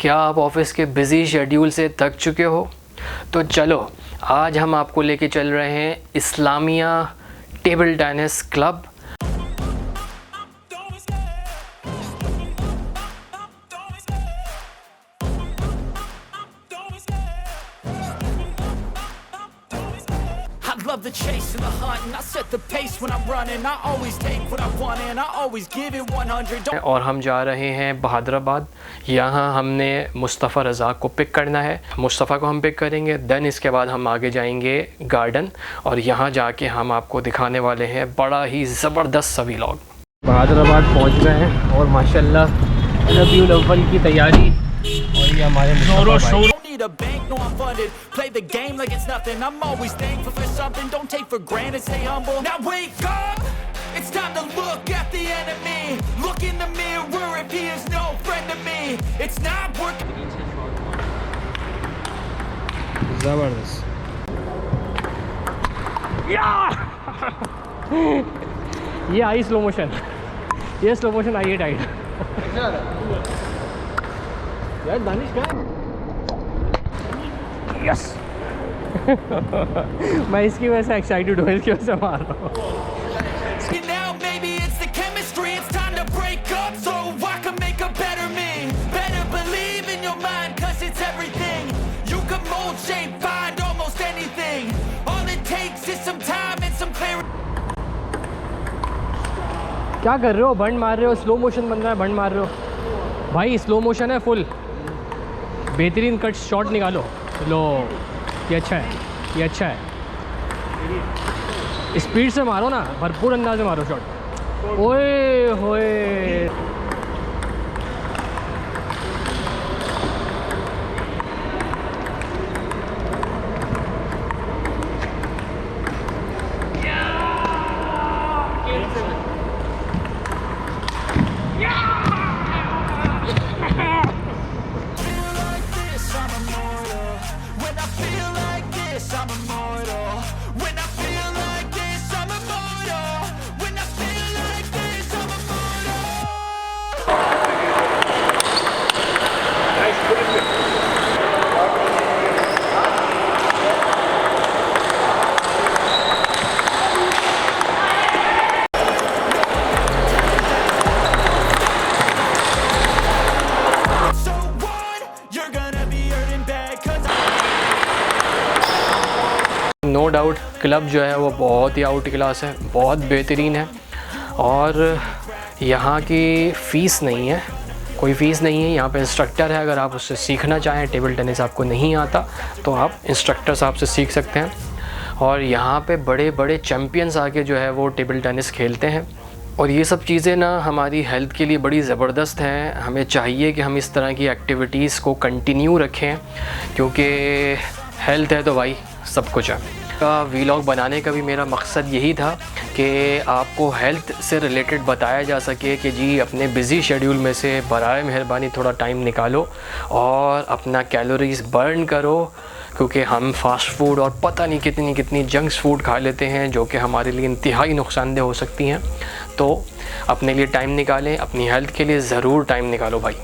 क्या आप ऑफिस के बिज़ी शेड्यूल से थक चुके हो? तो चलो आज हम आपको लेके चल रहे हैं Islamia table tennis club. Love the chase and the hunt and I set the pace when I'm running. I always take what I want and I always give it 100. और हम जा रहे हैं बहादुराबाद। यहाँ हमने मुस्तफ़ा रज़ाक को पिक करना है। मुस्तफ़ा को हम पिक करेंगे, देन इसके बाद हम आगे जाएंगे गार्डन और यहाँ जाके हम आपको दिखाने वाले हैं बड़ा ही ज़बरदस्त सा व्लॉग। बहादुराबाद पहुँच गए हैं और माशाल्लाह रबीउल अव्वल की तैयारी और ये हमारे A bank, no I'm funded. Play the game like it's nothing. I'm always thankful for something. Don't take for granted, stay humble. Now wake up, it's time to look at the enemy. Look in the mirror if he is no friend to me. It's not working. ज़बरदस्त। ये I slow motion, ये slow motion आई है tight. यार दानिश कहाँ है? Yes मैं इसकी वजह से एक्साइटेड हूँ, इसकी वजह से मार रहा हूँ। Now maybe it's the chemistry. It's time to break up so I can make a better me. Better believe in your mind 'cause it's everything. You can mold, shape, find almost anything. All it takes is some time and some clarity. क्या कर रहे हो? बंड मार रहे हो? Slow motion बन रहा है, बंड मार रहे हो भाई। स्लो मोशन है फुल। बेहतरीन कट शॉट निकालो। लो ये अच्छा है, ये अच्छा है। स्पीड से मारो ना, भरपूर अंदाज में मारो शॉट। ओए होए नो डाउट क्लब जो है वो बहुत ही आउट क्लास है, बहुत बेहतरीन है। और यहाँ की फ़ीस नहीं है, कोई फ़ीस नहीं है। यहाँ पे इंस्ट्रक्टर है, अगर आप उससे सीखना चाहें, टेबल टेनिस आपको नहीं आता तो आप इंस्ट्रक्टर साहब से सीख सकते हैं। और यहाँ पे बड़े बड़े चैम्पियंस आके जो है वो टेबल टेनिस खेलते हैं। और ये सब चीज़ें ना हमारी हेल्थ के लिए बड़ी ज़बरदस्त हैं। हमें चाहिए कि हम इस तरह की एक्टिविटीज़ को कंटिन्यू रखें, क्योंकि हेल्थ है तो भाई सब कुछ है। का व्लॉग बनाने का भी मेरा मकसद यही था कि आपको हेल्थ से रिलेटेड बताया जा सके कि जी अपने बिज़ी शेड्यूल में से बराए मेहरबानी थोड़ा टाइम निकालो और अपना कैलोरीज़ बर्न करो, क्योंकि हम फास्ट फूड और पता नहीं कितनी कितनी जंक्स फूड खा लेते हैं जो कि हमारे लिए इंतहाई नुकसानदेह हो सकती हैं। तो अपने लिए टाइम निकालें, अपनी हेल्थ के लिए ज़रूर टाइम निकालो भाई।